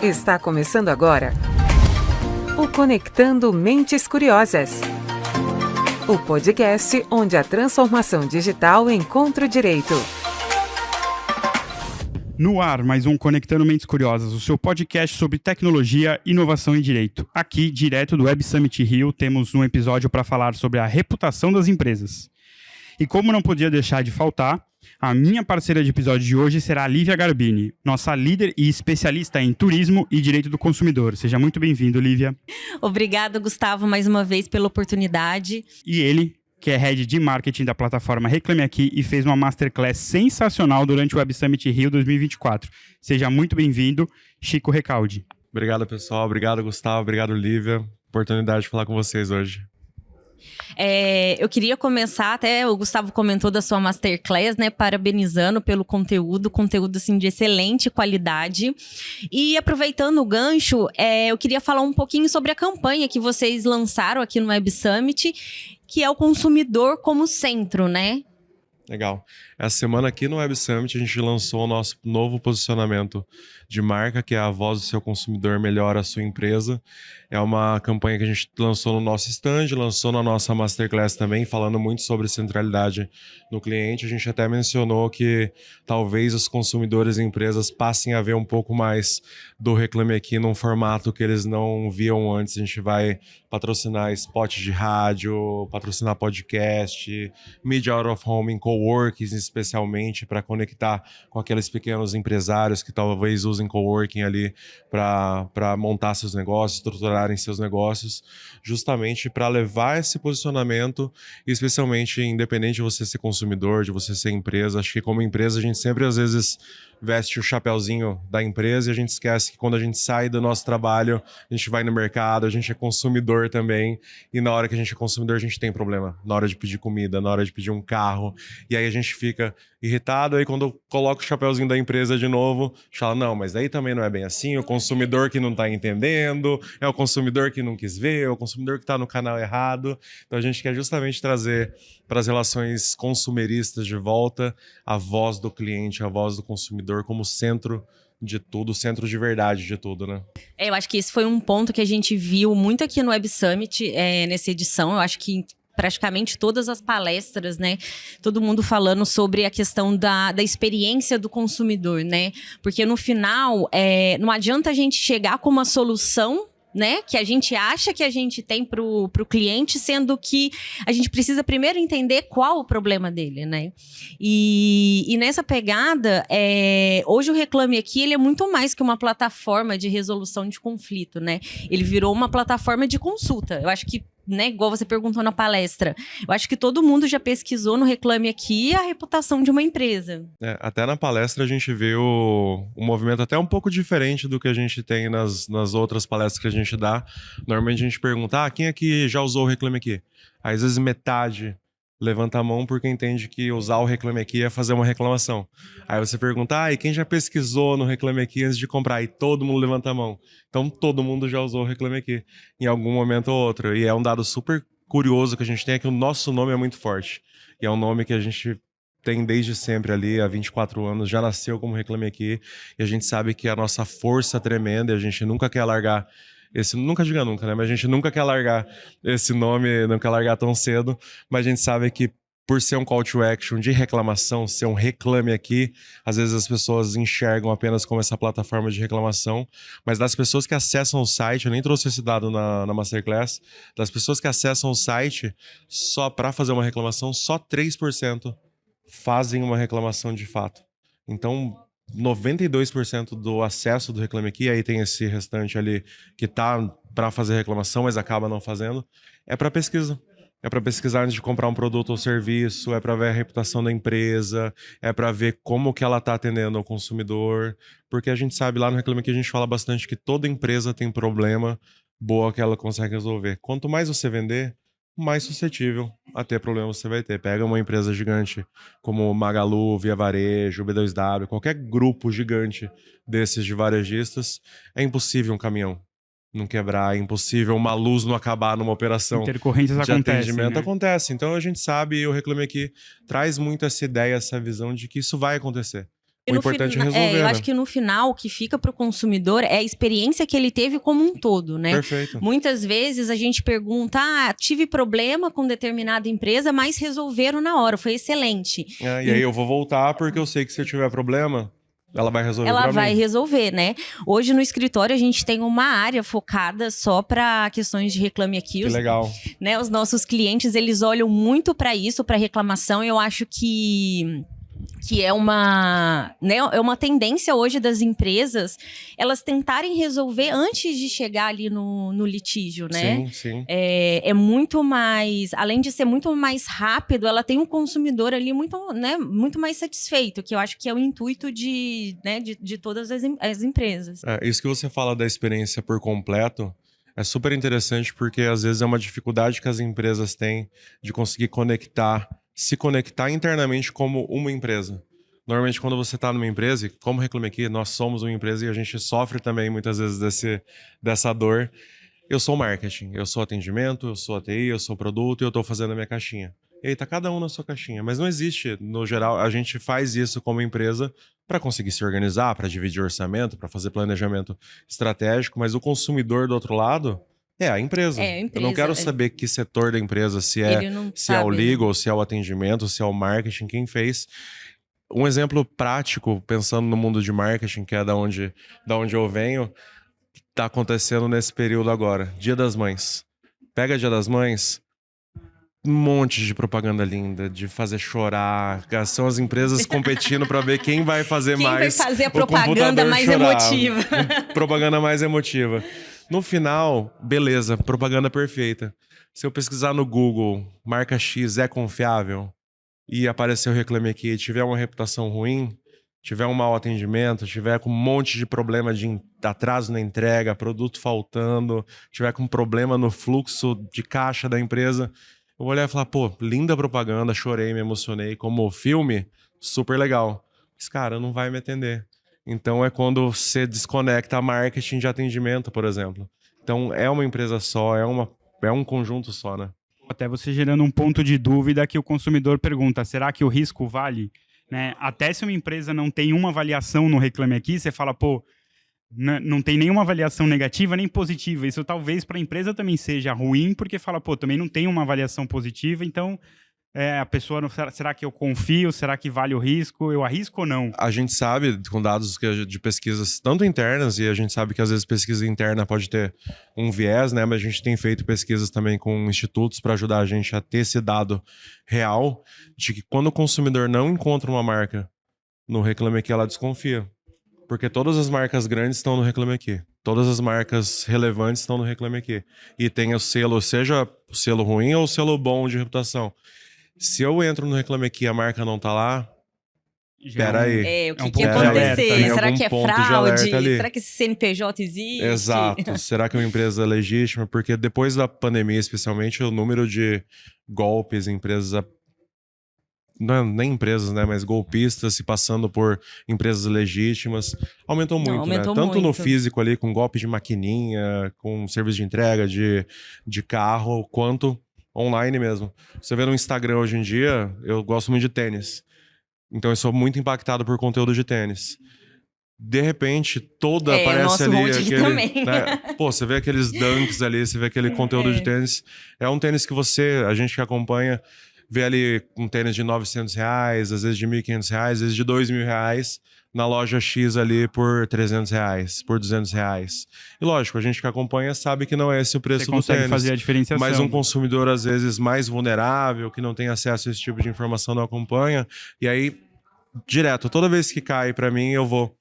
Está começando agora o Conectando Mentes Curiosas. O podcast onde a transformação digital encontra o direito. No ar, mais um Conectando Mentes Curiosas, o seu podcast sobre tecnologia, inovação e direito. Aqui, direto do Web Summit Rio, temos um episódio para falar sobre a reputação das empresas. E como não podia deixar de faltar, a minha parceira de episódio de hoje será a Lívia Garbini, nossa líder e especialista em turismo e direito do consumidor. Seja muito bem-vindo, Lívia. Obrigada, Gustavo, mais uma vez pela oportunidade. E ele, que é Head de Marketing da plataforma Reclame Aqui e fez uma Masterclass sensacional durante o Web Summit Rio 2024. Seja muito bem-vindo, Chico Recaldi. Obrigado, pessoal. Obrigado, Gustavo. Obrigado, Lívia. Oportunidade de falar com vocês hoje. Eu queria começar, até o Gustavo comentou da sua Masterclass, né, parabenizando pelo conteúdo assim, de excelente qualidade. E aproveitando o gancho, eu queria falar um pouquinho sobre a campanha que vocês lançaram aqui no Web Summit, que é o consumidor como centro, né? Legal. Essa semana aqui no Web Summit a gente lançou o nosso novo posicionamento de marca, que é a voz do seu consumidor melhora a sua empresa. É uma campanha que a gente lançou no nosso stand, lançou na nossa Masterclass também, falando muito sobre centralidade no cliente. A gente até mencionou que talvez os consumidores e empresas passem a ver um pouco mais do Reclame Aqui num formato que eles não viam antes. A gente vai patrocinar spot de rádio, patrocinar podcast, media out of home em coworkings, especialmente para conectar com aqueles pequenos empresários que talvez usem coworking ali para montar seus negócios, estruturarem seus negócios, justamente para levar esse posicionamento, especialmente independente de você ser consumidor, de você ser empresa. Acho que como empresa a gente sempre às vezes veste o chapéuzinho da empresa e a gente esquece que quando a gente sai do nosso trabalho, a gente vai no mercado, a gente é consumidor também, e na hora que a gente é consumidor a gente tem problema, na hora de pedir comida, na hora de pedir um carro, e aí a gente fica irritado, aí quando eu coloco o chapéuzinho da empresa de novo, a gente fala, não, mas daí também não é bem assim, o consumidor que não está entendendo, é o consumidor que não quis ver, é o consumidor que está no canal errado. Então a gente quer justamente trazer para as relações consumeristas de volta a voz do cliente, a voz do consumidor como centro de tudo, centro de verdade de tudo, né? Eu acho que esse foi um ponto que a gente viu muito aqui no Web Summit, nessa edição. Eu acho que praticamente todas as palestras, né? Todo mundo falando sobre a questão da experiência do consumidor, né? Porque no final, não adianta a gente chegar com uma solução, né, que a gente acha que a gente tem pro cliente, sendo que a gente precisa primeiro entender qual o problema dele, né? E nessa pegada, hoje o Reclame Aqui, ele é muito mais que uma plataforma de resolução de conflito, né? Ele virou uma plataforma de consulta. Eu acho que, né, igual você perguntou na palestra, eu acho que todo mundo já pesquisou no Reclame Aqui a reputação de uma empresa. Até na palestra a gente viu um movimento até um pouco diferente do que a gente tem nas outras palestras que a gente dá. Normalmente a gente pergunta, quem aqui já usou o Reclame Aqui? Aí, às vezes metade levanta a mão porque entende que usar o Reclame Aqui é fazer uma reclamação. Aí você pergunta, e quem já pesquisou no Reclame Aqui antes de comprar? E todo mundo levanta a mão. Então todo mundo já usou o Reclame Aqui em algum momento ou outro. E é um dado super curioso que a gente tem, é que o nosso nome é muito forte. E é um nome que a gente tem desde sempre ali, há 24 anos, já nasceu como Reclame Aqui. E a gente sabe que a nossa força tremenda, e a gente nunca quer largar nunca diga nunca, né? Mas a gente nunca quer largar esse nome, não quer largar tão cedo, mas a gente sabe que por ser um call to action de reclamação, ser um Reclame Aqui, às vezes as pessoas enxergam apenas como essa plataforma de reclamação, mas das pessoas que acessam o site, eu nem trouxe esse dado na Masterclass, das pessoas que acessam o site só para fazer uma reclamação, só 3% fazem uma reclamação de fato. Então, 92% do acesso do Reclame Aqui, aí tem esse restante ali que tá para fazer reclamação, mas acaba não fazendo, é para pesquisa. É para pesquisar antes de comprar um produto ou serviço, é para ver a reputação da empresa, é para ver como que ela está atendendo ao consumidor, porque a gente sabe lá no Reclame Aqui, a gente fala bastante que toda empresa tem problema boa que ela consegue resolver. Quanto mais você vender, mais suscetível a ter problema você vai ter. Pega uma empresa gigante como Magalu, Via Varejo, B2W, qualquer grupo gigante desses de varejistas, é impossível um caminhão não quebrar, é impossível uma luz não acabar numa operação intercorrências de atendimento, né? Acontece. Então a gente sabe, e o Reclame Aqui traz muito essa ideia, essa visão de que isso vai acontecer. O importante é resolver, eu né? acho que no final o que fica para o consumidor é a experiência que ele teve como um todo, né? Perfeito. Muitas vezes a gente pergunta, tive problema com determinada empresa, mas resolveram na hora, foi excelente. E aí eu vou voltar porque eu sei que se eu tiver problema, ela vai resolver Ela pra vai mim. resolver, né? Hoje no escritório a gente tem uma área focada só para questões de Reclame Aqui. Que legal. Né, os nossos clientes, eles olham muito para isso, para reclamação. Eu acho que é uma, né, é uma tendência hoje das empresas elas tentarem resolver antes de chegar ali no litígio, né? Sim, sim. É muito mais, além de ser muito mais rápido, ela tem um consumidor ali muito, né, muito mais satisfeito, que eu acho que é o intuito de todas as empresas. Isso que você fala da experiência por completo é super interessante porque às vezes é uma dificuldade que as empresas têm de conseguir se conectar internamente como uma empresa. Normalmente quando você está numa empresa, e como Reclame Aqui, nós somos uma empresa e a gente sofre também muitas vezes dessa dor. Eu sou marketing, eu sou atendimento, eu sou ATI, eu sou produto e eu estou fazendo a minha caixinha. E aí tá cada um na sua caixinha, mas não existe, no geral, a gente faz isso como empresa para conseguir se organizar, para dividir orçamento, para fazer planejamento estratégico, mas o consumidor do outro lado é a empresa. Eu não quero saber que setor da empresa, se é o legal, se é o atendimento, se é o marketing, quem fez. Um exemplo prático, pensando no mundo de marketing, que é da onde eu venho, tá acontecendo nesse período agora. Dia das Mães. Pega Dia das Mães, um monte de propaganda linda, de fazer chorar. São as empresas competindo para ver quem vai fazer quem mais. Quem vai fazer a propaganda mais emotiva. Propaganda mais emotiva. No final, beleza, propaganda perfeita. Se eu pesquisar no Google, marca X é confiável, e aparecer o Reclame Aqui e tiver uma reputação ruim, tiver um mau atendimento, tiver com um monte de problema de atraso na entrega, produto faltando, tiver com problema no fluxo de caixa da empresa, eu vou olhar e falar, pô, linda propaganda, chorei, me emocionei, como filme, super legal. Mas, cara, não vai me atender. Então é quando você desconecta a marketing de atendimento, por exemplo. Então é uma empresa só, é um conjunto só, né? Até você gerando um ponto de dúvida que o consumidor pergunta, será que o risco vale? Né? Até se uma empresa não tem uma avaliação no Reclame Aqui, você fala, pô, não tem nenhuma avaliação negativa nem positiva. Isso talvez para a empresa também seja ruim, porque fala, pô, também não tem uma avaliação positiva, então a pessoa, será que eu confio? Será que vale o risco? Eu arrisco ou não? A gente sabe, com dados de pesquisas tanto internas, e a gente sabe que às vezes pesquisa interna pode ter um viés, né? Mas a gente tem feito pesquisas também com institutos para ajudar a gente a ter esse dado real de que quando o consumidor não encontra uma marca no Reclame Aqui, ela desconfia. Porque todas as marcas grandes estão no Reclame Aqui. Todas as marcas relevantes estão no Reclame Aqui. E tem o selo, seja o selo ruim ou o selo bom de reputação. Se eu entro no Reclame Aqui e a marca não tá lá, peraí. O que ia acontecer? Será que é fraude? Será que esse CNPJ existe? Exato. Será que é uma empresa legítima? Porque depois da pandemia, especialmente, o número de golpes em empresas... Não, nem empresas, né? Mas golpistas se passando por empresas legítimas. Aumentou muito, né? Tanto no físico ali, com golpe de maquininha, com serviço de entrega de carro, quanto... online mesmo. Você vê no Instagram hoje em dia, eu gosto muito de tênis. Então eu sou muito impactado por conteúdo de tênis. De repente, aparece ali aquele... também. Né? Pô, você vê aqueles dunks ali, você vê aquele conteúdo de tênis. É um tênis que a gente que acompanha, vê ali um tênis de R$900, às vezes de R$1.500, às vezes de R$2.000, na loja X ali por R$300, por R$200. E lógico, a gente que acompanha sabe que não é esse o preço do tênis. Você consegue fazer a diferenciação. Mas um consumidor, às vezes, mais vulnerável, que não tem acesso a esse tipo de informação, não acompanha. E aí, direto, toda vez que cai pra mim, eu vou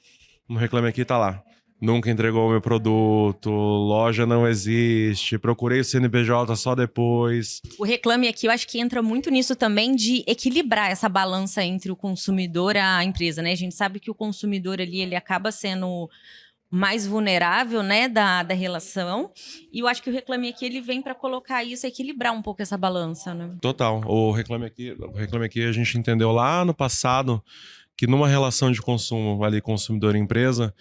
no Reclame Aqui, tá lá. Nunca entregou o meu produto, loja não existe, procurei o CNPJ só depois. O Reclame Aqui, eu acho que entra muito nisso também de equilibrar essa balança entre o consumidor e a empresa, né? A gente sabe que o consumidor ali, ele acaba sendo mais vulnerável, né, da relação. E eu acho que o Reclame Aqui, ele vem para colocar isso, equilibrar um pouco essa balança, né? Total. O Reclame Aqui a gente entendeu lá no passado que numa relação de consumo, ali consumidor e empresa,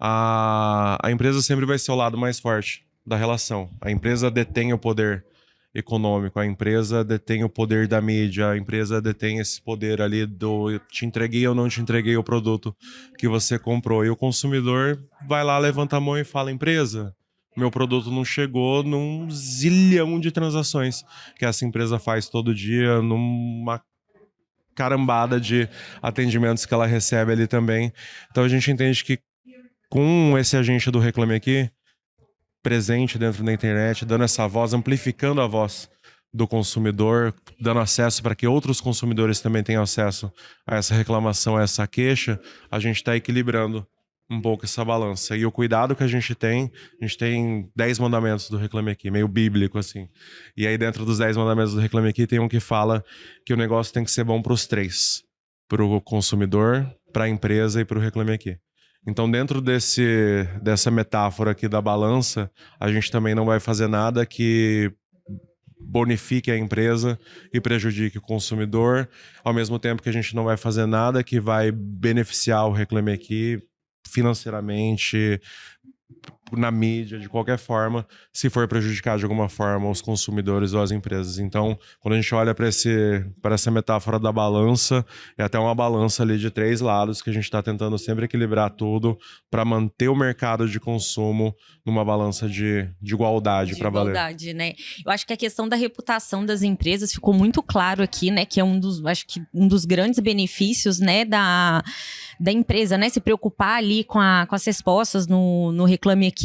a empresa sempre vai ser o lado mais forte da relação. A empresa detém o poder econômico. A empresa detém o poder da mídia, a empresa detém esse poder ali do te entreguei ou não te entreguei o produto que você comprou. E o consumidor vai lá, levanta a mão e fala, empresa, meu produto não chegou num zilhão de transações que essa empresa faz todo dia, numa carambada de atendimentos que ela recebe ali também. Então a gente entende que com esse agente do Reclame Aqui presente dentro da internet, dando essa voz, amplificando a voz do consumidor, dando acesso para que outros consumidores também tenham acesso a essa reclamação, a essa queixa, a gente está equilibrando um pouco essa balança. E o cuidado que a gente tem 10 mandamentos do Reclame Aqui, meio bíblico assim. E aí dentro dos 10 mandamentos do Reclame Aqui tem um que fala que o negócio tem que ser bom para os três. Para o consumidor, para a empresa e para o Reclame Aqui. Então dentro dessa metáfora aqui da balança, a gente também não vai fazer nada que bonifique a empresa e prejudique o consumidor, ao mesmo tempo que a gente não vai fazer nada que vai beneficiar o Reclame Aqui financeiramente, na mídia, de qualquer forma, se for prejudicar de alguma forma os consumidores ou as empresas. Então, quando a gente olha para essa metáfora da balança, é até uma balança ali de 3 lados que a gente está tentando sempre equilibrar tudo para manter o mercado de consumo numa balança de igualdade para valer. Igualdade, né? Eu acho que a questão da reputação das empresas ficou muito claro aqui, né? Que é acho que um dos grandes benefícios, né, da empresa, né? Se preocupar ali com as respostas no Reclame Aqui.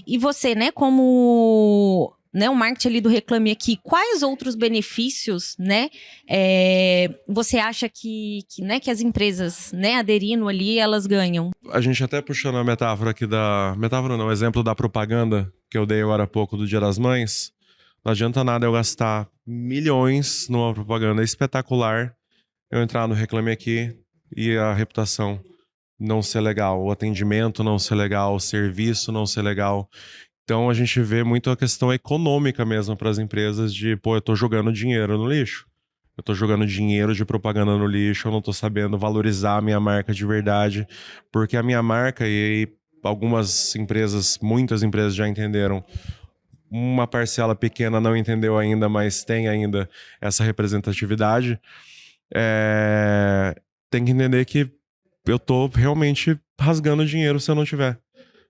E você, né, como né, o marketing ali do Reclame Aqui, quais outros benefícios, né, você acha que as empresas, né, aderindo ali, elas ganham? A gente até puxando a metáfora aqui o exemplo da propaganda que eu dei agora há pouco do Dia das Mães, não adianta nada eu gastar milhões numa propaganda espetacular, eu entrar no Reclame Aqui e a reputação não ser legal, o atendimento não ser legal, o serviço não ser legal. Então a gente vê muito a questão econômica mesmo para as empresas de, pô, eu tô jogando dinheiro no lixo. Eu tô jogando dinheiro de propaganda no lixo, eu não tô sabendo valorizar a minha marca de verdade, porque a minha marca, e algumas empresas, muitas empresas já entenderam, uma parcela pequena não entendeu ainda, mas tem ainda essa representatividade, tem que entender que eu tô realmente rasgando dinheiro se eu não tiver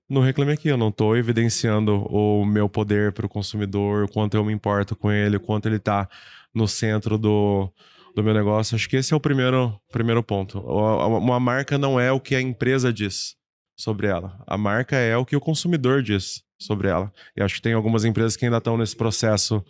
no Reclame Aqui. Eu não tô evidenciando o meu poder para o consumidor, o quanto eu me importo com ele, o quanto ele tá no centro do meu negócio. Acho que esse é o primeiro ponto. Uma marca não é o que a empresa diz sobre ela. A marca é o que o consumidor diz sobre ela. E acho que tem algumas empresas que ainda estão nesse processo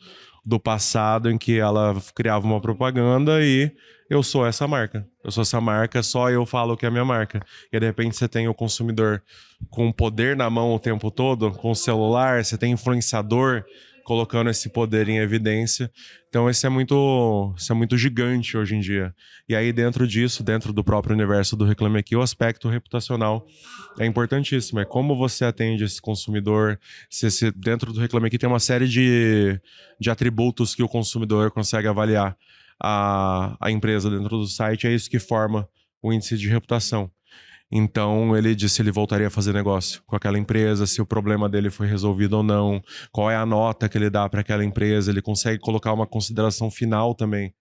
do passado em que ela criava uma propaganda e eu sou essa marca. Eu sou essa marca, só eu falo que é a minha marca. E de repente você tem o consumidor com o poder na mão o tempo todo, com o celular, você tem influenciador colocando esse poder em evidência. Então isso é muito gigante hoje em dia. E aí dentro disso, dentro do próprio universo do Reclame Aqui, o aspecto reputacional é importantíssimo. É como você atende esse consumidor. Dentro do Reclame Aqui tem uma série de atributos que o consumidor consegue avaliar a empresa dentro do site. É isso que forma o índice de reputação. Então, ele disse se ele voltaria a fazer negócio com aquela empresa, se o problema dele foi resolvido ou não, qual é a nota que ele dá para aquela empresa, ele consegue colocar uma consideração final também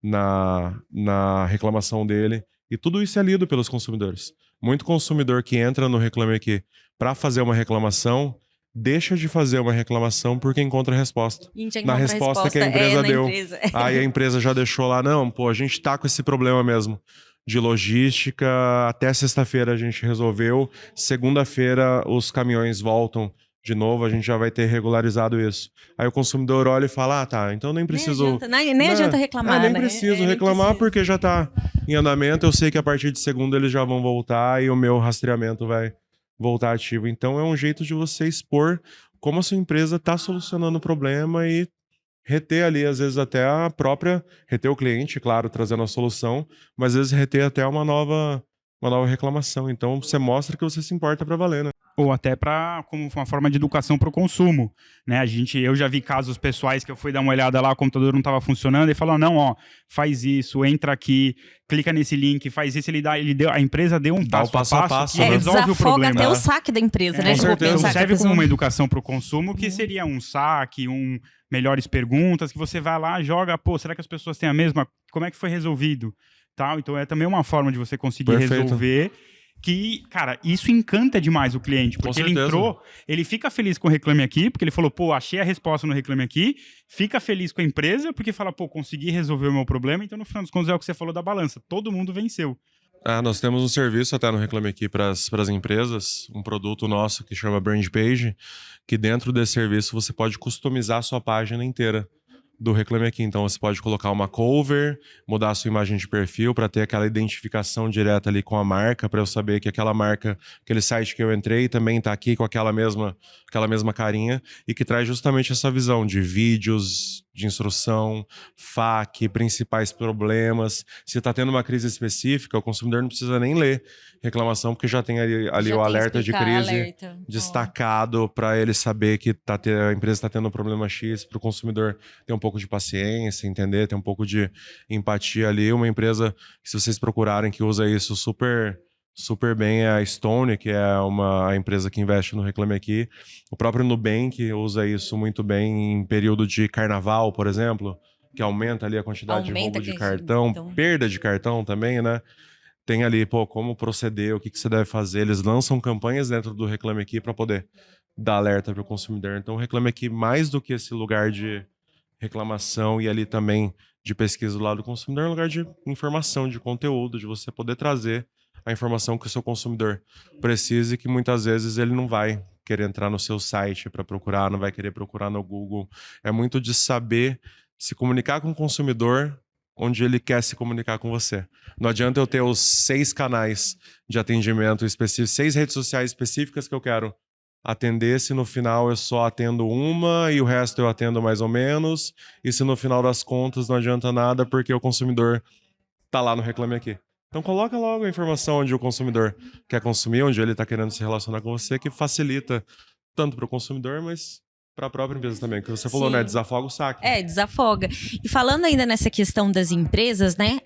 na reclamação dele. E tudo isso é lido pelos consumidores. Muito consumidor que entra no Reclame Aqui para fazer uma reclamação, deixa de fazer uma reclamação porque encontra a resposta. Na resposta que a empresa deu. Aí a empresa já deixou lá, não, pô, a gente tá com esse problema mesmo de logística, até sexta-feira a gente resolveu, segunda-feira os caminhões voltam de novo, a gente já vai ter regularizado isso. Aí o consumidor olha e fala, tá, então nem preciso... Nem adianta reclamar, nem preciso reclamar porque já tá em andamento, eu sei que a partir de segunda eles já vão voltar e o meu rastreamento vai voltar ativo. Então é um jeito de você expor como a sua empresa está solucionando o problema e reter ali, às vezes até reter o cliente, claro, trazendo a solução, mas às vezes reter até uma nova uma nova reclamação. Então, você mostra que você se importa para valer, né? Ou até como uma forma de educação para o consumo, né? Eu já vi casos pessoais que eu fui dar uma olhada lá, o computador não estava funcionando, e falou, não, ó, faz isso, entra aqui, clica nesse link, faz isso, a empresa deu um passo a passo que resolve o problema. Até o saque da empresa, né? Com certeza. Então serve como uma educação para o consumo, que seria um saque, melhores perguntas, que você vai lá, joga, será que as pessoas têm a mesma? Como é que foi resolvido? Tal, então é também uma forma de você conseguir resolver. Que, cara, isso encanta demais o cliente, porque ele entrou, ele fica feliz com o Reclame Aqui, porque ele falou, achei a resposta no Reclame Aqui, fica feliz com a empresa, porque fala, consegui resolver o meu problema, então no final dos contos é o que você falou da balança, todo mundo venceu. Nós temos um serviço até no Reclame Aqui para as empresas, um produto nosso que chama Brand Page, que dentro desse serviço você pode customizar a sua página inteira do Reclame Aqui. Então você pode colocar uma cover, mudar a sua imagem de perfil para ter aquela identificação direta ali com a marca, para eu saber que aquela marca, aquele site que eu entrei também está aqui com aquela mesma carinha, e que traz justamente essa visão de vídeos, de instrução, FAQ, principais problemas. Se está tendo uma crise específica, o consumidor não precisa nem ler reclamação, porque já tem ali o alerta de crise destacado para ele saber que a empresa está tendo um problema X, para o consumidor ter um pouco de paciência, entender, ter um pouco de empatia ali. Uma empresa que, se vocês procurarem, que usa isso super bem, é a Stone, que é a empresa que investe no Reclame Aqui. O próprio Nubank usa isso muito bem em período de carnaval, por exemplo, que aumenta ali a quantidade de roubo de cartão, perda de cartão também, né? Tem ali, como proceder, o que você deve fazer. Eles lançam campanhas dentro do Reclame Aqui para poder dar alerta para o consumidor. Então, o Reclame Aqui, mais do que esse lugar de reclamação e ali também de pesquisa do lado do consumidor, é um lugar de informação, de conteúdo, de você poder trazer a informação que o seu consumidor precisa, e que muitas vezes ele não vai querer entrar no seu site para procurar, não vai querer procurar no Google. É muito de saber se comunicar com o consumidor onde ele quer se comunicar com você. Não adianta eu ter os 6 canais de atendimento específicos, 6 redes sociais específicas que eu quero atender, se no final eu só atendo uma e o resto eu atendo mais ou menos, e se no final das contas não adianta nada porque o consumidor tá lá no Reclame Aqui. Então coloca logo a informação onde o consumidor quer consumir, onde ele está querendo se relacionar com você, que facilita tanto para o consumidor, mas para a própria empresa também, que você falou, né? Desafoga o saque. Desafoga. E falando ainda nessa questão das empresas, né?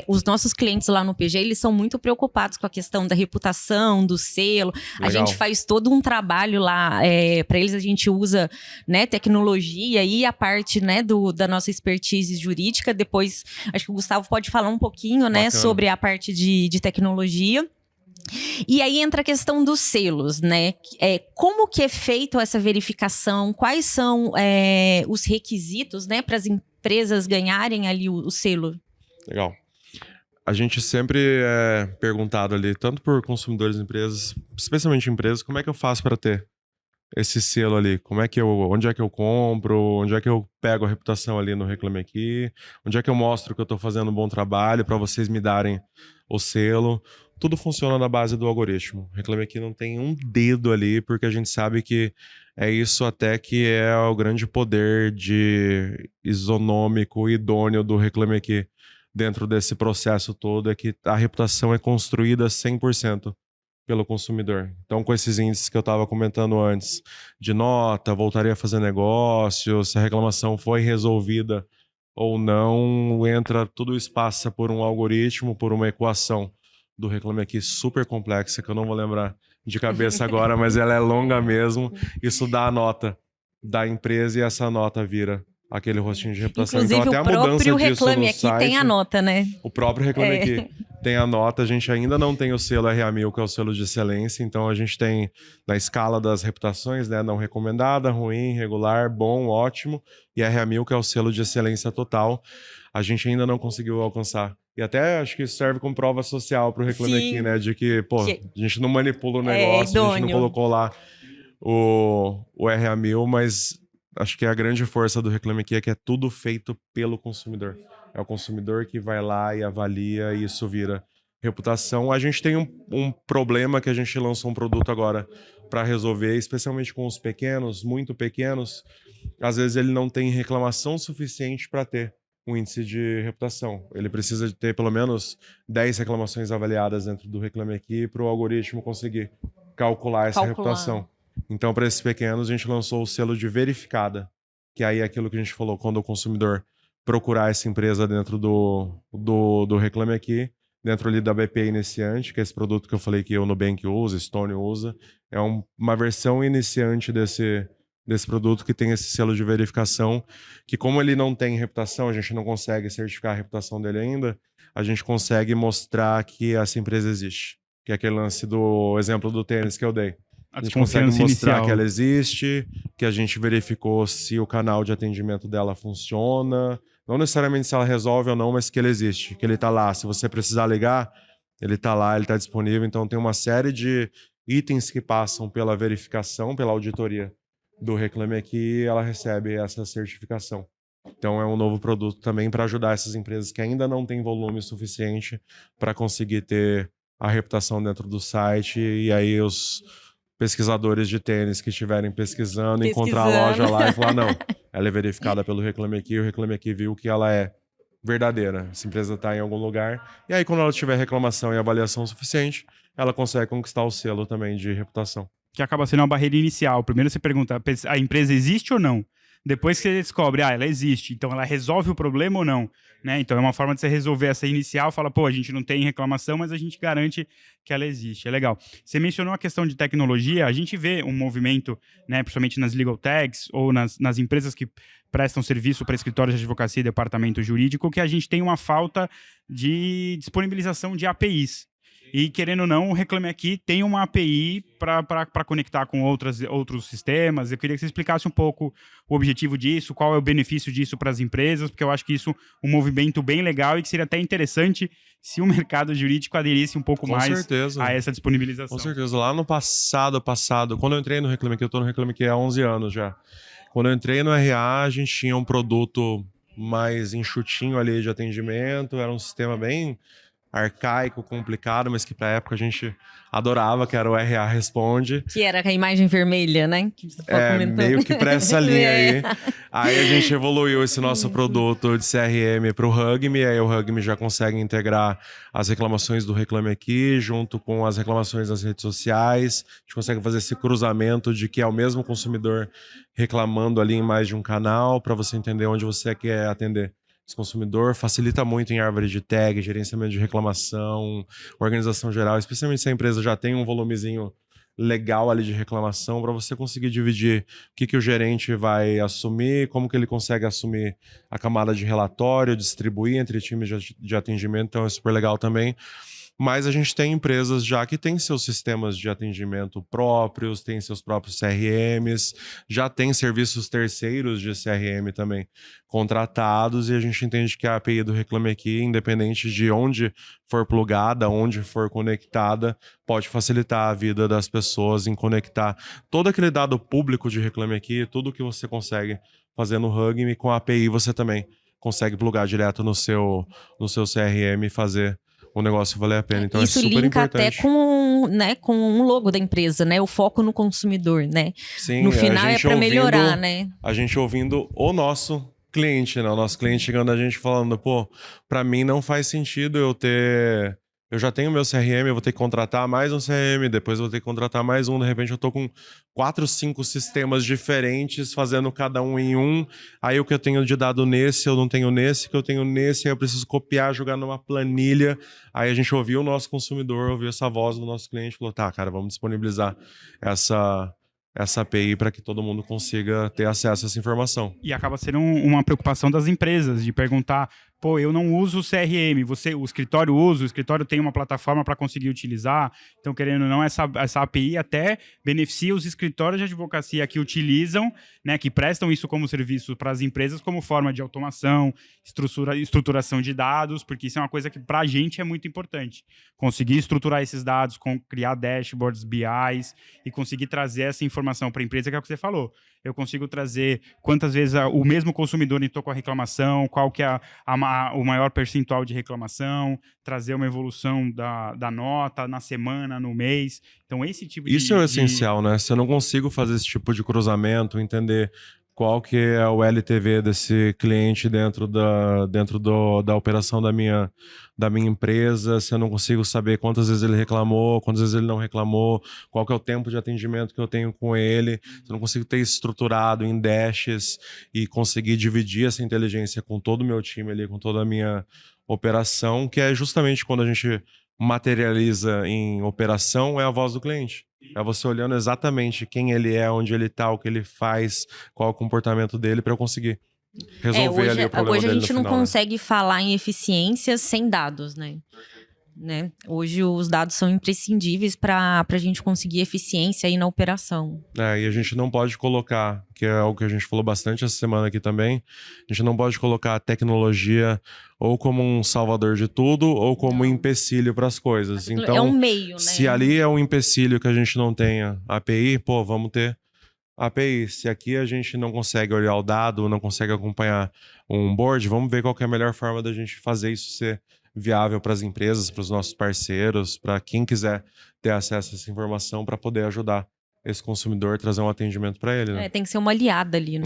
Os nossos clientes lá no PG, eles são muito preocupados com a questão da reputação, do selo. Legal. A gente faz todo um trabalho lá, para eles a gente usa, né, tecnologia e a parte, né, da nossa expertise jurídica. Depois, acho que o Gustavo pode falar um pouquinho, né, sobre a parte de tecnologia. E aí entra a questão dos selos, né? Como que é feita essa verificação? Quais são os requisitos, né, para as empresas ganharem ali o selo? Legal. A gente sempre é perguntado ali, tanto por consumidores e empresas, especialmente empresas, como é que eu faço para ter esse selo ali? Onde é que eu compro? Onde é que eu pego a reputação ali no Reclame Aqui? Onde é que eu mostro que eu estou fazendo um bom trabalho para vocês me darem o selo? Tudo funciona na base do algoritmo. Reclame Aqui não tem um dedo ali, porque a gente sabe que é isso até que é o grande poder de isonômico, idôneo do Reclame Aqui dentro desse processo todo, é que a reputação é construída 100% pelo consumidor. Então, com esses índices que eu estava comentando antes, de nota, voltaria a fazer negócio, se a reclamação foi resolvida ou não, tudo isso passa por um algoritmo, por uma equação do Reclame Aqui super complexa, que eu não vou lembrar de cabeça agora, mas ela é longa mesmo. Isso dá a nota da empresa e essa nota vira aquele rostinho de reputação. Inclusive, então, até a mudança disso no site... o próprio Reclame Aqui tem a nota, né? O próprio Reclame Aqui tem a nota. A gente ainda não tem o selo RA1000, que é o selo de excelência. Então, a gente tem na escala das reputações, né? Não recomendada, ruim, regular, bom, ótimo. E RA1000, que é o selo de excelência total. A gente ainda não conseguiu alcançar. E até acho que isso serve como prova social para o Reclame Aqui, né? De que, a gente não manipula o negócio, a gente não colocou lá o RA1000, mas acho que a grande força do Reclame Aqui é que é tudo feito pelo consumidor. É o consumidor que vai lá e avalia e isso vira reputação. A gente tem um problema que a gente lançou um produto agora para resolver, especialmente com os pequenos, muito pequenos. Às vezes ele não tem reclamação suficiente para ter um índice de reputação. Ele precisa de ter pelo menos 10 reclamações avaliadas dentro do Reclame Aqui para o algoritmo conseguir calcular essa reputação. Então, para esses pequenos, a gente lançou o selo de verificada, que aí é aquilo que a gente falou, quando o consumidor procurar essa empresa dentro do Reclame Aqui, dentro ali da BPI Iniciante, que é esse produto que eu falei que o Nubank usa, Stone usa, é uma versão iniciante desse produto que tem esse selo de verificação, que como ele não tem reputação, a gente não consegue certificar a reputação dele ainda, a gente consegue mostrar que essa empresa existe. Que é aquele lance do exemplo do tênis que eu dei. A gente consegue mostrar inicial que ela existe, que a gente verificou se o canal de atendimento dela funciona, não necessariamente se ela resolve ou não, mas que ele existe, que ele está lá. Se você precisar ligar, ele está lá, ele está disponível. Então tem uma série de itens que passam pela verificação, pela auditoria do Reclame Aqui, ela recebe essa certificação. Então é um novo produto também para ajudar essas empresas que ainda não têm volume suficiente para conseguir ter a reputação dentro do site, e aí os pesquisadores de tênis que estiverem pesquisando, encontrar a loja lá e falar, não, ela é verificada pelo Reclame Aqui, o Reclame Aqui viu que ela é verdadeira, essa empresa está em algum lugar, e aí quando ela tiver reclamação e avaliação suficiente, ela consegue conquistar o selo também de reputação. Que acaba sendo uma barreira inicial. Primeiro você pergunta, a empresa existe ou não? Depois que você descobre, ela existe, então ela resolve o problema ou não? Né? Então é uma forma de você resolver essa inicial, fala, pô, a gente não tem reclamação, mas a gente garante que ela existe. É legal. Você mencionou a questão de tecnologia, a gente vê um movimento, né, principalmente nas legal techs ou nas empresas que prestam serviço para escritórios de advocacia e departamento jurídico, que a gente tem uma falta de disponibilização de APIs. E, querendo ou não, o Reclame Aqui tem uma API para conectar com outros sistemas. Eu queria que você explicasse um pouco o objetivo disso, qual é o benefício disso para as empresas, porque eu acho que isso é um movimento bem legal e que seria até interessante se o mercado jurídico aderisse um pouco mais a essa disponibilização. Com certeza. Lá no passado, quando eu entrei no Reclame Aqui, eu estou no Reclame Aqui há 11 anos já. Quando eu entrei no RA, a gente tinha um produto mais enxutinho ali de atendimento, era um sistema bem arcaico, complicado, mas que pra época a gente adorava, que era o RA Responde. Que era com a imagem vermelha, né? Que você meio que pra essa linha aí. Aí a gente evoluiu esse nosso produto de CRM pro Hugme, aí o Hugme já consegue integrar as reclamações do Reclame Aqui, junto com as reclamações das redes sociais. A gente consegue fazer esse cruzamento de que é o mesmo consumidor reclamando ali em mais de um canal, para você entender onde você quer atender esse consumidor, facilita muito em árvore de tag, gerenciamento de reclamação, organização geral, especialmente se a empresa já tem um volumezinho legal ali de reclamação, para você conseguir dividir o que o gerente vai assumir, como que ele consegue assumir a camada de relatório, distribuir entre times de atendimento, então é super legal também. Mas a gente tem empresas já que têm seus sistemas de atendimento próprios, têm seus próprios CRMs, já tem serviços terceiros de CRM também contratados, e a gente entende que a API do Reclame Aqui, independente de onde for plugada, onde for conectada, pode facilitar a vida das pessoas em conectar todo aquele dado público de Reclame Aqui, tudo que você consegue fazer no Hugme, com a API você também consegue plugar direto no seu CRM e fazer o negócio valer a pena. Então isso é super linka importante. Até com um logo da empresa, né? O foco no consumidor, né? Sim, no final é para melhorar, né? A gente ouvindo o nosso cliente, né? O nosso cliente chegando a gente falando, pô, para mim não faz sentido eu já tenho meu CRM, eu vou ter que contratar mais um CRM, depois eu vou ter que contratar mais um, de repente eu tô com 4, 5 sistemas diferentes, fazendo cada um em um, aí o que eu tenho de dado nesse, eu não tenho nesse, que eu tenho nesse, aí eu preciso copiar, jogar numa planilha, aí a gente ouviu o nosso consumidor, ouviu essa voz do nosso cliente, falou, tá, cara, vamos disponibilizar essa API para que todo mundo consiga ter acesso a essa informação. E acaba sendo uma preocupação das empresas, de perguntar, pô, eu não uso o CRM, o escritório usa, o escritório tem uma plataforma para conseguir utilizar, então, querendo ou não, essa API até beneficia os escritórios de advocacia que utilizam, né, que prestam isso como serviço para as empresas, como forma de automação, estruturação de dados, porque isso é uma coisa que para a gente é muito importante. Conseguir estruturar esses dados, criar dashboards, BIs, e conseguir trazer essa informação para a empresa, que é o que você falou. Eu consigo trazer quantas vezes o mesmo consumidor entrou com a reclamação, qual que é o maior percentual de reclamação, trazer uma evolução da nota na semana, no mês. Então, esse tipo Isso é o essencial, né? Se eu não consigo fazer esse tipo de cruzamento, entender qual que é o LTV desse cliente dentro da operação da minha empresa, se eu não consigo saber quantas vezes ele reclamou, quantas vezes ele não reclamou, qual que é o tempo de atendimento que eu tenho com ele, se eu não consigo ter estruturado em dashes e conseguir dividir essa inteligência com todo o meu time ali, com toda a minha operação, que é justamente quando a gente materializa em operação, é a voz do cliente. É você olhando exatamente quem ele é, onde ele está, o que ele faz, qual é o comportamento dele, para eu conseguir resolver ali o problema hoje a dele gente no não final, né? consegue falar em eficiência sem dados, né? Hoje os dados são imprescindíveis para a gente conseguir eficiência aí na operação. E a gente não pode colocar, que é algo que a gente falou bastante essa semana aqui também, a gente não pode colocar a tecnologia ou como um salvador de tudo ou como um empecilho para as coisas. Então, é um meio, né? Se ali é um empecilho que a gente não tenha API, pô, vamos ter API. Se aqui a gente não consegue olhar o dado, não consegue acompanhar um board, vamos ver qual que é a melhor forma da gente fazer isso ser viável para as empresas, para os nossos parceiros, para quem quiser ter acesso a essa informação para poder ajudar esse consumidor, trazer um atendimento para ele, né? Tem que ser uma aliada ali.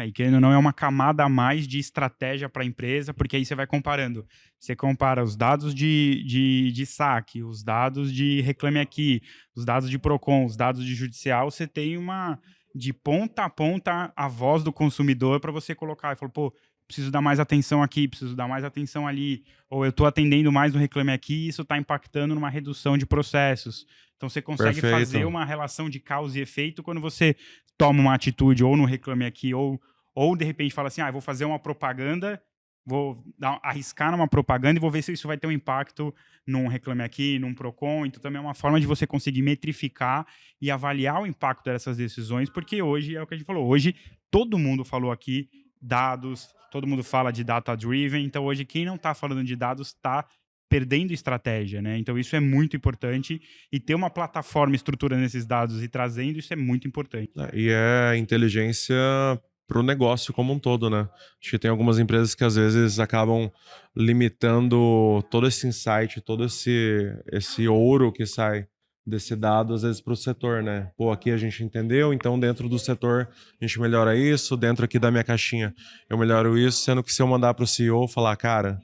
E querendo ou não, é uma camada a mais de estratégia para a empresa, porque aí você vai comparando. Você compara os dados de saque, os dados de Reclame Aqui, os dados de Procon, os dados de judicial, você tem uma de ponta a ponta a voz do consumidor para você colocar e falar, pô, preciso dar mais atenção aqui, preciso dar mais atenção ali, ou eu estou atendendo mais no Reclame Aqui e isso está impactando numa redução de processos. Então você consegue fazer uma relação de causa e efeito quando você toma uma atitude ou no Reclame Aqui, ou de repente fala assim, eu vou fazer uma propaganda, vou arriscar numa propaganda e vou ver se isso vai ter um impacto num Reclame Aqui, num Procon. Então também é uma forma de você conseguir metrificar e avaliar o impacto dessas decisões, porque hoje é o que a gente falou, hoje todo mundo falou aqui, dados, todo mundo fala de data-driven, então hoje quem não está falando de dados está perdendo estratégia, né? Então isso é muito importante e ter uma plataforma estruturando esses dados e trazendo isso é muito importante. E é inteligência para o negócio como um todo, né? Acho que tem algumas empresas que às vezes acabam limitando todo esse insight, todo esse ouro que sai desse dado, às vezes, para o setor, né? Pô, aqui a gente entendeu, então dentro do setor a gente melhora isso, dentro aqui da minha caixinha eu melhoro isso, sendo que se eu mandar para o CEO falar, cara,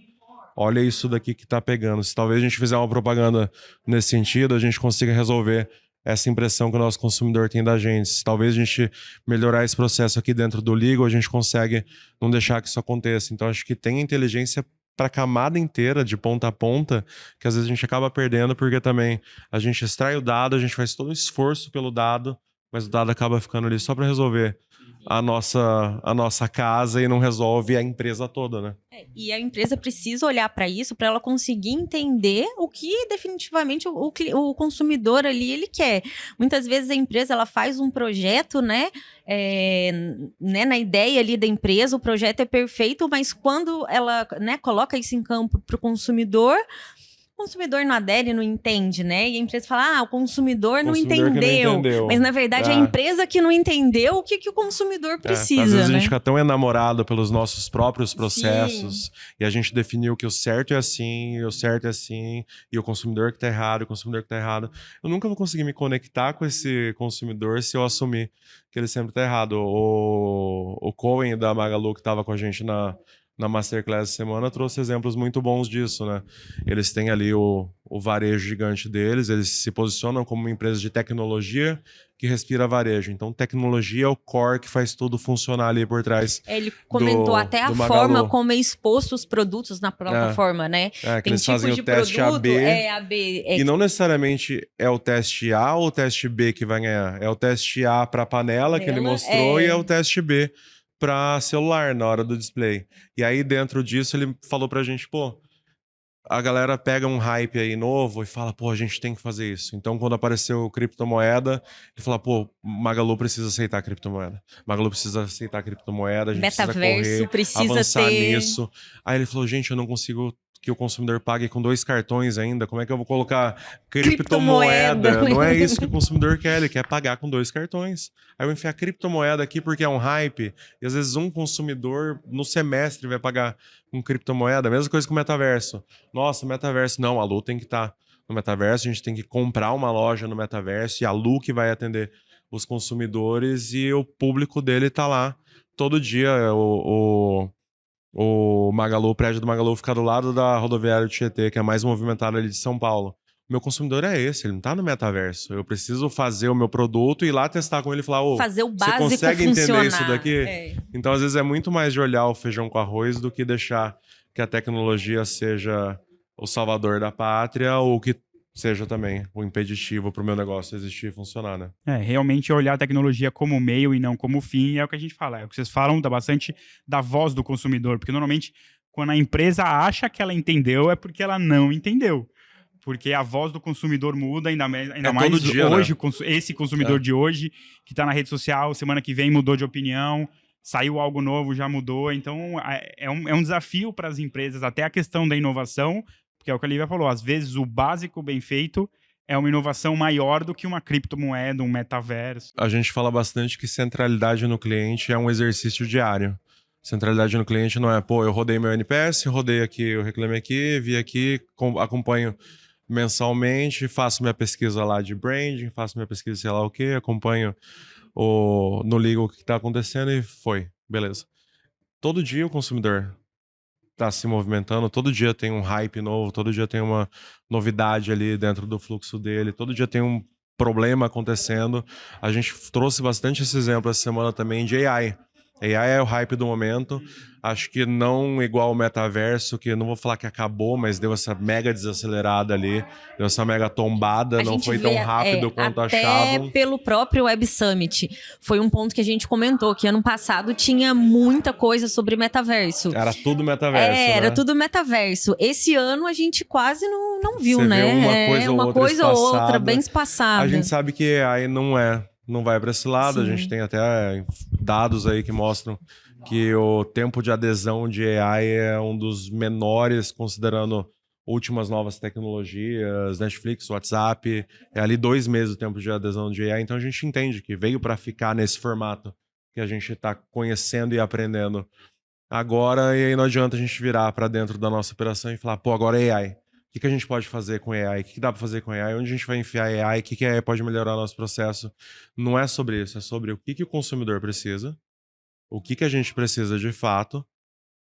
olha isso daqui que tá pegando, se talvez a gente fizer uma propaganda nesse sentido, a gente consiga resolver essa impressão que o nosso consumidor tem da gente. Se talvez a gente melhorar esse processo aqui dentro do Legal, a gente consegue não deixar que isso aconteça. Então acho que tem inteligência para a camada inteira, de ponta a ponta, que às vezes a gente acaba perdendo, porque também a gente extrai o dado, a gente faz todo o esforço pelo dado, mas o dado acaba ficando ali só para resolver a nossa casa e não resolve a empresa toda, né? E a empresa precisa olhar para isso para ela conseguir entender o que definitivamente o consumidor ali ele quer. Muitas vezes a empresa ela faz um projeto, né, na ideia ali da empresa, o projeto é perfeito, mas quando ela, né, coloca isso em campo para o consumidor não adere, não entende, né? E a empresa fala, o consumidor não entendeu. Mas, na verdade, é a empresa que não entendeu o que o consumidor precisa, às vezes né? a gente fica tão enamorado pelos nossos próprios processos. Sim. E a gente definiu que o certo é assim, e o certo é assim, e o consumidor que tá errado, o consumidor que tá errado. Eu nunca vou conseguir me conectar com esse consumidor se eu assumir que ele sempre tá errado. O Cohen da Magalu, que tava com a gente na Masterclass essa semana, trouxe exemplos muito bons disso, né? Eles têm ali o varejo gigante deles, eles se posicionam como uma empresa de tecnologia que respira varejo. Então, tecnologia é o core que faz tudo funcionar ali por trás. Ele comentou até a Magalu. Forma como é exposto os produtos na plataforma, né? Que eles fazem o teste AB. E não necessariamente é o teste A ou o teste B que vai ganhar. É o teste A para a panela que ele mostrou e é o teste B para celular na hora do display. E aí, dentro disso, ele falou pra gente, a galera pega um hype aí novo e fala, a gente tem que fazer isso. Então, quando apareceu criptomoeda, ele falou, Magalu precisa aceitar criptomoeda. Magalu precisa aceitar criptomoeda, a gente Metaverso, precisa avançar nisso. Aí ele falou, gente, eu não consigo que o consumidor pague com 2 cartões ainda. Como é que eu vou colocar criptomoeda? Não é isso que o consumidor quer, ele quer pagar com 2 cartões. Aí eu vou enfiar criptomoeda aqui porque é um hype, e às vezes um consumidor no semestre vai pagar com criptomoeda. Mesma coisa com o metaverso. Nossa, metaverso, não, a Lu tem que estar no metaverso, a gente tem que comprar uma loja no metaverso, e a Lu que vai atender os consumidores, e o público dele está lá todo dia o Magalu, o prédio do Magalu fica do lado da rodoviária do Tietê, que é a mais movimentada ali de São Paulo. O meu consumidor é esse, ele não tá no metaverso. Eu preciso fazer o meu produto e ir lá testar com ele e falar, fazer o você básico consegue funcionar. entender isso daqui? Então, às vezes, é muito mais de olhar o feijão com arroz do que deixar que a tecnologia seja o salvador da pátria ou que seja também o impeditivo para o meu negócio existir e funcionar, né? Realmente olhar a tecnologia como meio e não como fim, é o que a gente fala. É o que vocês falam bastante da voz do consumidor, porque normalmente quando a empresa acha que ela entendeu, é porque ela não entendeu. Porque a voz do consumidor muda, ainda mais todo dia, hoje, né? Esse consumidor de hoje, que está na rede social, semana que vem mudou de opinião, saiu algo novo, já mudou. Então, é um desafio para as empresas, até a questão da inovação, porque é o que a Lívia falou, às vezes o básico bem feito é uma inovação maior do que uma criptomoeda, um metaverso. A gente fala bastante que centralidade no cliente é um exercício diário. Centralidade no cliente não é, eu rodei meu NPS, rodei aqui, eu reclamei aqui, vi aqui, acompanho mensalmente, faço minha pesquisa lá de branding, faço minha pesquisa sei lá o que, acompanho no Liga o que está acontecendo e foi, beleza. Todo dia o consumidor está se movimentando, todo dia tem um hype novo, todo dia tem uma novidade ali dentro do fluxo dele, todo dia tem um problema acontecendo. A gente trouxe bastante esse exemplo essa semana também de AI. AI é o hype do momento, acho que não igual o metaverso, que não vou falar que acabou, mas deu essa mega desacelerada ali, deu essa mega tombada, não foi tão rápido quanto achavam. Até pelo próprio Web Summit, foi um ponto que a gente comentou, que ano passado tinha muita coisa sobre metaverso. Era tudo metaverso, Era né? tudo metaverso. Esse ano a gente quase não viu, Você né? vê uma coisa ou outra bem espaçada. A gente sabe que AI não vai para esse lado. Sim. A gente tem até dados aí que mostram que o tempo de adesão de AI é um dos menores, considerando últimas novas tecnologias, Netflix, WhatsApp, é ali 2 meses o tempo de adesão de AI. Então a gente entende que veio para ficar nesse formato que a gente está conhecendo e aprendendo agora, e aí não adianta a gente virar para dentro da nossa operação e falar, agora é AI. O que a gente pode fazer com AI? O que dá para fazer com AI? Onde a gente vai enfiar AI? O que a AI pode melhorar o nosso processo? Não é sobre isso, é sobre o que o consumidor precisa, o que a gente precisa de fato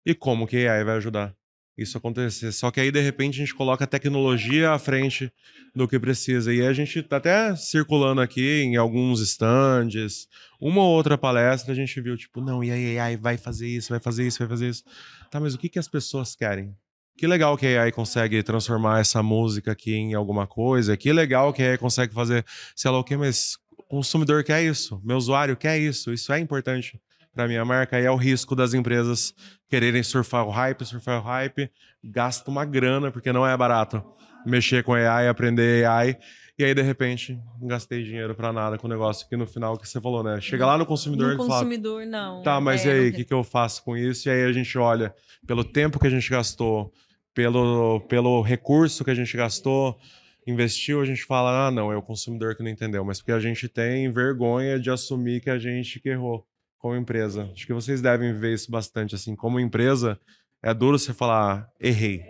e como que a AI vai ajudar isso a acontecer. Só que aí, de repente, a gente coloca a tecnologia à frente do que precisa. E aí a gente tá até circulando aqui em alguns stands, uma ou outra palestra, a gente viu, não, e aí a AI vai fazer isso, vai fazer isso, vai fazer isso. Tá, mas o que as pessoas querem? Que legal que a AI consegue transformar essa música aqui em alguma coisa. Que legal que a AI consegue fazer sei lá o que, mas o consumidor quer isso. Meu usuário quer isso. Isso é importante para minha marca. E é o risco das empresas quererem surfar o hype. Gasta uma grana, porque não é barato mexer com AI, aprender AI. E aí, de repente, gastei dinheiro para nada com o negócio que no final, que você falou, né? Chega lá no consumidor e fala... consumidor, não. Tá, mas e aí, o que eu faço com isso? E aí a gente olha pelo tempo que a gente gastou, pelo recurso que a gente gastou, investiu, a gente fala, não, é o consumidor que não entendeu. Mas porque a gente tem vergonha de assumir que a gente que errou como empresa. Acho que vocês devem ver isso bastante, assim. Como empresa, é duro você falar, errei.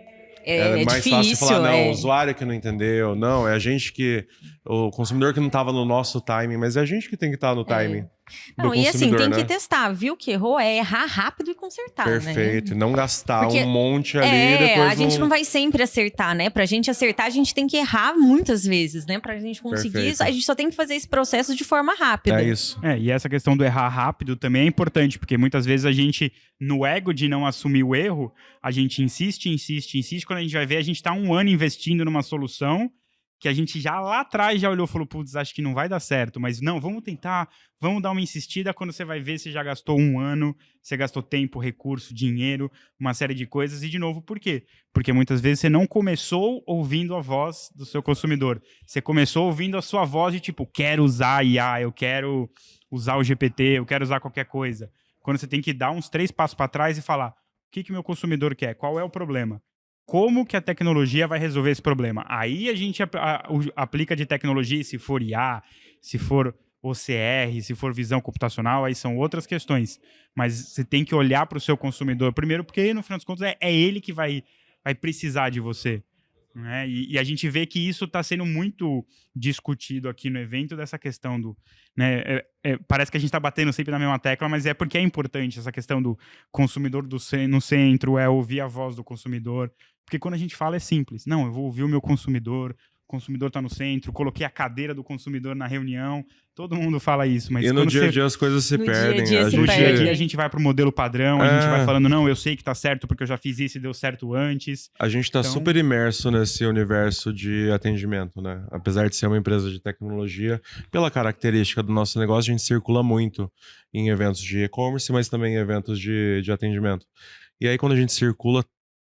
É mais fácil falar, não, o usuário que não entendeu, não, é a gente que... O consumidor que não estava no nosso timing, mas é a gente que tem que estar no timing do consumidor, e assim, tem né? que testar, viu que errou, é errar rápido e consertar, Perfeito, né? Não gastar um monte ali e depois a gente não vai sempre acertar, né? Pra gente acertar, a gente tem que errar muitas vezes, né? Pra gente conseguir isso, a gente só tem que fazer esse processo de forma rápida. É isso. E essa questão do errar rápido também é importante, porque muitas vezes a gente, no ego de não assumir o erro, a gente insiste, quando a gente vai ver, a gente tá 1 ano investindo numa solução que a gente já lá atrás já olhou e falou, putz, acho que não vai dar certo, mas não, vamos tentar, vamos dar uma insistida, quando você vai ver, você já gastou 1 ano, você gastou tempo, recurso, dinheiro, uma série de coisas, e de novo, por quê? Porque muitas vezes você não começou ouvindo a voz do seu consumidor, você começou ouvindo a sua voz de quero usar a IA, eu quero usar o GPT, eu quero usar qualquer coisa. Quando você tem que dar uns 3 passos para trás e falar, o que meu consumidor quer? Qual é o problema? Como que a tecnologia vai resolver esse problema? Aí a gente aplica de tecnologia, se for IA, se for OCR, se for visão computacional, aí são outras questões. Mas você tem que olhar para o seu consumidor primeiro, porque no final dos contos é ele que vai precisar de você. né? E a gente vê que isso está sendo muito discutido aqui no evento, dessa questão do... Né, parece que a gente está batendo sempre na mesma tecla, mas é porque é importante essa questão do consumidor no centro, ouvir a voz do consumidor. Porque quando a gente fala é simples. Não, eu vou ouvir o meu consumidor está no centro, coloquei a cadeira do consumidor na reunião, todo mundo fala isso. Mas e no dia a dia as coisas se perdem. No dia a dia a gente vai para o modelo padrão, a gente vai falando, não, eu sei que está certo porque eu já fiz isso e deu certo antes. A gente está super imerso nesse universo de atendimento, né? Apesar de ser uma empresa de tecnologia, pela característica do nosso negócio, a gente circula muito em eventos de e-commerce, mas também em eventos de atendimento. E aí, quando a gente circula,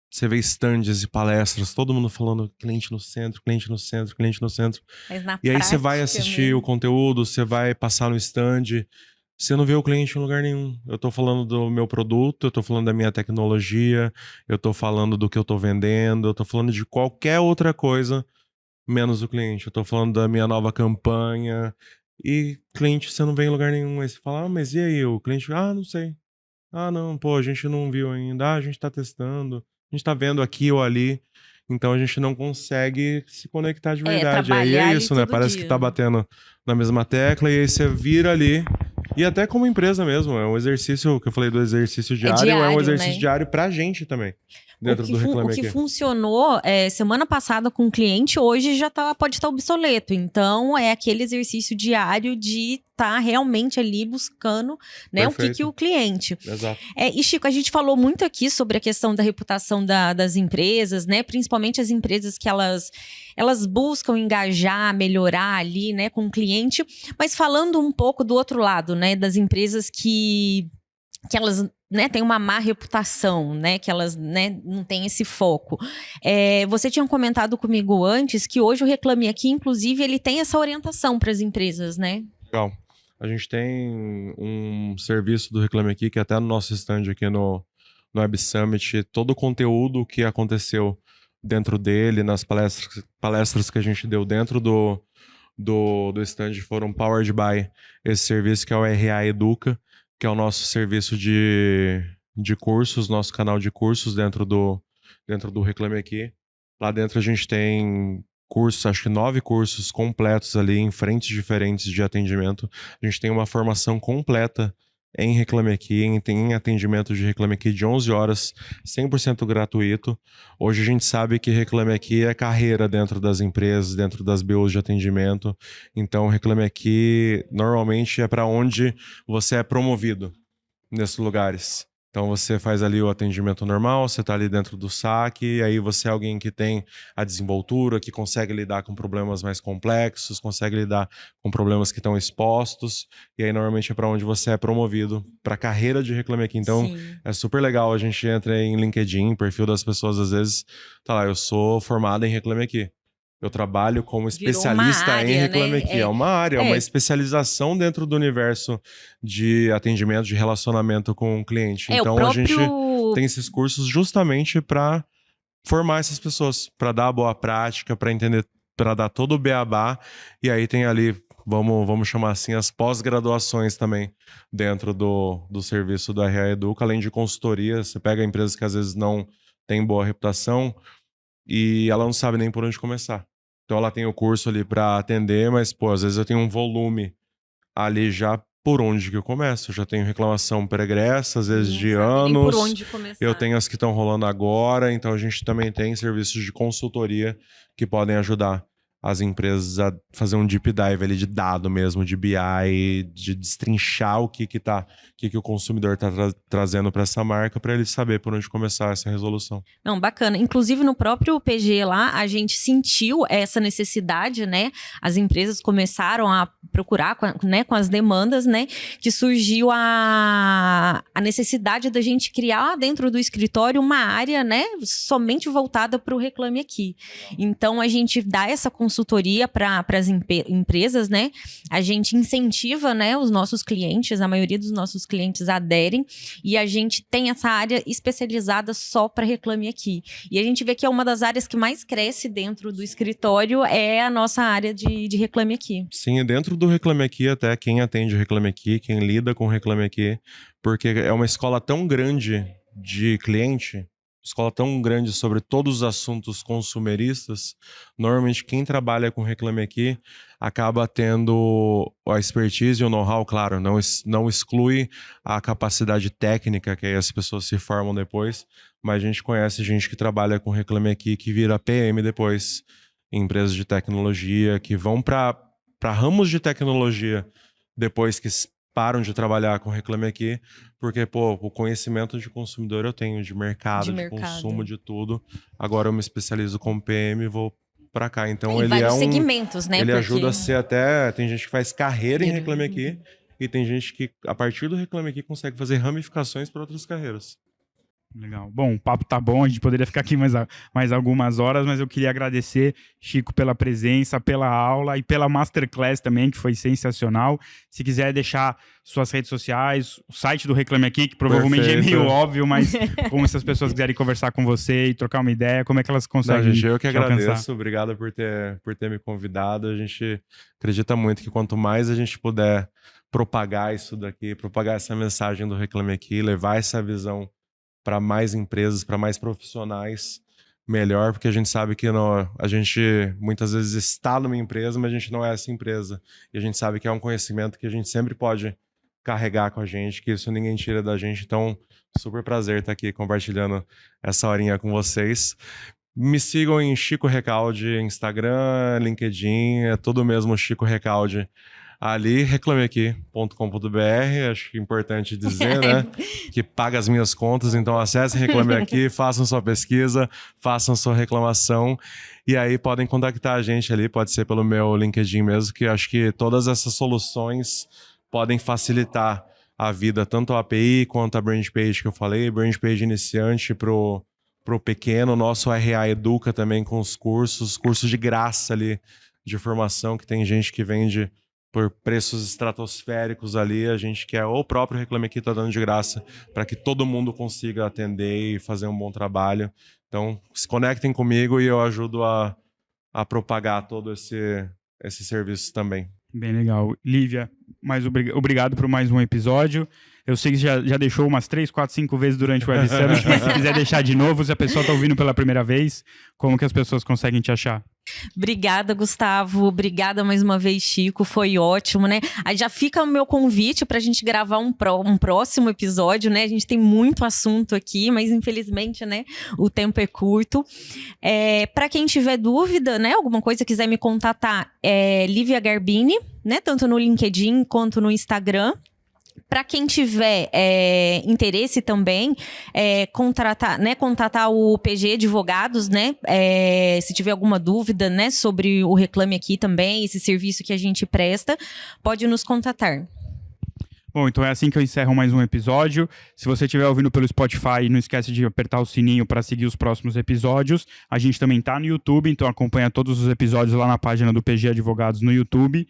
você vê stands e palestras, todo mundo falando cliente no centro, cliente no centro, cliente no centro. Mas na e aí você vai assistir o conteúdo, você vai passar no stand, você não vê o cliente em lugar nenhum. Eu tô falando do meu produto, eu tô falando da minha tecnologia, eu tô falando do que eu tô vendendo, eu tô falando de qualquer outra coisa, menos o cliente. Eu tô falando da minha nova campanha. E cliente, você não vê em lugar nenhum. Aí você fala, mas e aí? O cliente, não sei. Não, pô, a gente não viu ainda. A gente tá testando. A gente tá vendo aqui ou ali, então a gente não consegue se conectar de verdade. Aí é isso, né? Parece que tá batendo na mesma tecla e aí você vira ali. E até como empresa mesmo, é um exercício, que eu falei do exercício diário, é um exercício diário pra gente também. Dentro do Reclame Aqui. O que funcionou semana passada com o cliente, hoje já pode estar obsoleto. Então, é aquele exercício diário de estar realmente ali buscando, né, o que o cliente. Exato. E, Chico, a gente falou muito aqui sobre a questão da reputação das empresas, né? Principalmente as empresas que elas buscam engajar, melhorar ali, né, com o cliente. Mas falando um pouco do outro lado, né, das empresas que elas, né, têm uma má reputação, né, que elas, né, não têm esse foco. Você tinha comentado comigo antes que hoje o Reclame Aqui, inclusive, ele tem essa orientação para as empresas, né? Legal. A gente tem um serviço do Reclame Aqui, que até no nosso stand aqui no Web Summit, todo o conteúdo que aconteceu dentro dele, nas palestras que a gente deu dentro do stand foram powered by esse serviço que é o RA Educa, que é o nosso serviço de cursos, nosso canal de cursos dentro do Reclame Aqui. Lá dentro a gente tem cursos, acho que 9 cursos completos ali em frentes diferentes de atendimento. A gente tem uma formação completa em Reclame Aqui, em atendimento de Reclame Aqui de 11 horas, 100% gratuito. Hoje a gente sabe que Reclame Aqui é carreira dentro das empresas, dentro das BOs de atendimento. Então, Reclame Aqui normalmente é para onde você é promovido, nesses lugares. Então você faz ali o atendimento normal, você está ali dentro do saque, e aí você é alguém que tem a desenvoltura, que consegue lidar com problemas mais complexos, consegue lidar com problemas que estão expostos, e aí normalmente é para onde você é promovido, para a carreira de Reclame Aqui. Então é super legal, a gente entra em LinkedIn, perfil das pessoas, às vezes, tá lá, eu sou formado em Reclame Aqui. Eu trabalho como especialista área, em Reclame Aqui. É uma área, uma especialização dentro do universo de atendimento, de relacionamento com o cliente. Então a gente tem esses cursos justamente para formar essas pessoas, para dar a boa prática, para entender, para dar todo o beabá. E aí tem ali, vamos chamar assim, as pós-graduações também dentro do serviço do RA Educa, além de consultoria. Você pega empresas que às vezes não têm boa reputação e ela não sabe nem por onde começar. Então ela tem o curso ali para atender, mas pô, às vezes eu tenho um volume ali já por onde que eu começo. Eu já tenho reclamação pregressa, às vezes de anos. Por onde começar. Eu tenho as que estão rolando agora, então a gente também tem serviços de consultoria que podem ajudar as empresas a fazer um deep dive ali de dado mesmo, de BI, de destrinchar o que o consumidor está trazendo para essa marca, para ele saber por onde começar essa resolução. Não, bacana. Inclusive no próprio PG lá, a gente sentiu essa necessidade, né? As empresas começaram a procurar com as demandas, né? Que surgiu a necessidade da gente criar dentro do escritório uma área, né? Somente voltada para o Reclame Aqui. Então a gente dá essa consultoria para as empresas, né? A gente incentiva, né, os nossos clientes, a maioria dos nossos clientes aderem, e a gente tem essa área especializada só para Reclame Aqui. E a gente vê que é uma das áreas que mais cresce dentro do escritório é a nossa área de Reclame Aqui. Sim, dentro do Reclame Aqui, até quem atende Reclame Aqui, quem lida com Reclame Aqui, porque é uma escola tão grande de cliente, escola tão grande sobre todos os assuntos consumeristas, normalmente quem trabalha com Reclame Aqui acaba tendo a expertise e o know-how, claro, não exclui a capacidade técnica, que aí as pessoas se formam depois, mas a gente conhece gente que trabalha com Reclame Aqui que vira PM depois, em empresas de tecnologia, que vão para ramos de tecnologia depois que param de trabalhar com Reclame Aqui, porque, o conhecimento de consumidor eu tenho, de mercado, de consumo, de tudo. Agora eu me especializo como PM e vou para cá. Então ele é segmentos, né? Ele ajuda a ser até... Tem gente que faz carreira em Reclame Aqui e tem gente que, a partir do Reclame Aqui, consegue fazer ramificações para outras carreiras. Legal. Bom, o papo tá bom, a gente poderia ficar aqui mais algumas horas, mas eu queria agradecer, Chico, pela presença, pela aula e pela masterclass também, que foi sensacional. Se quiser deixar suas redes sociais, o site do Reclame Aqui, que provavelmente é meio óbvio, mas como se as pessoas quiserem conversar com você e trocar uma ideia, como é que elas conseguem? Não, gente, eu que agradeço, alcançar? Obrigado por ter me convidado. A gente acredita muito que quanto mais a gente puder propagar isso daqui, propagar essa mensagem do Reclame Aqui, levar essa visão para mais empresas, para mais profissionais, melhor, porque a gente sabe que a gente muitas vezes está numa empresa, mas a gente não é essa empresa. E a gente sabe que é um conhecimento que a gente sempre pode carregar com a gente, que isso ninguém tira da gente. Então, super prazer estar aqui compartilhando essa horinha com vocês. Me sigam em Chico Recalde, Instagram, LinkedIn, é tudo mesmo Chico Recalde. Ali, reclameaqui.com.br, acho que é importante dizer, né? Que paga as minhas contas, então acesse Reclame Aqui, façam sua pesquisa, façam sua reclamação e aí podem contactar a gente ali, pode ser pelo meu LinkedIn mesmo, que acho que todas essas soluções podem facilitar a vida, tanto a API quanto a Brand Page que eu falei, Brand Page iniciante pro pequeno, nosso RA Educa também com os cursos de graça ali, de formação, que tem gente que vende por preços estratosféricos ali, a gente quer, ou o próprio Reclame Aqui está dando de graça, para que todo mundo consiga atender e fazer um bom trabalho. Então, se conectem comigo e eu ajudo a propagar todo esse serviço também. Bem legal. Lívia, obrigado por mais um episódio. Eu sei que já deixou umas 3, 4, 5 vezes durante o Web Summit, mas se quiser deixar de novo, se a pessoa está ouvindo pela primeira vez, como que as pessoas conseguem te achar? Obrigada, Gustavo. Obrigada mais uma vez, Chico. Foi ótimo, né? Aí já fica o meu convite para a gente gravar um próximo episódio, né? A gente tem muito assunto aqui, mas infelizmente, né? O tempo é curto. Para quem tiver dúvida, né? Alguma coisa quiser me contatar, Lívia Garbini, né? Tanto no LinkedIn quanto no Instagram. Para quem tiver interesse também, contatar o PG Advogados, né? Se tiver alguma dúvida, né, sobre o Reclame Aqui também, esse serviço que a gente presta, pode nos contatar. Bom, então é assim que eu encerro mais um episódio. Se você estiver ouvindo pelo Spotify, não esquece de apertar o sininho para seguir os próximos episódios. A gente também está no YouTube, então acompanha todos os episódios lá na página do PG Advogados no YouTube.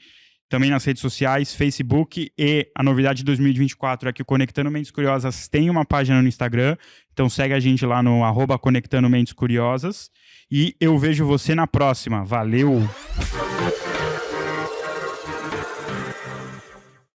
Também nas redes sociais, Facebook, e a novidade de 2024 é que o Conectando Mentes Curiosas tem uma página no Instagram, então segue a gente lá no @Conectando Mentes Curiosas e eu vejo você na próxima. Valeu!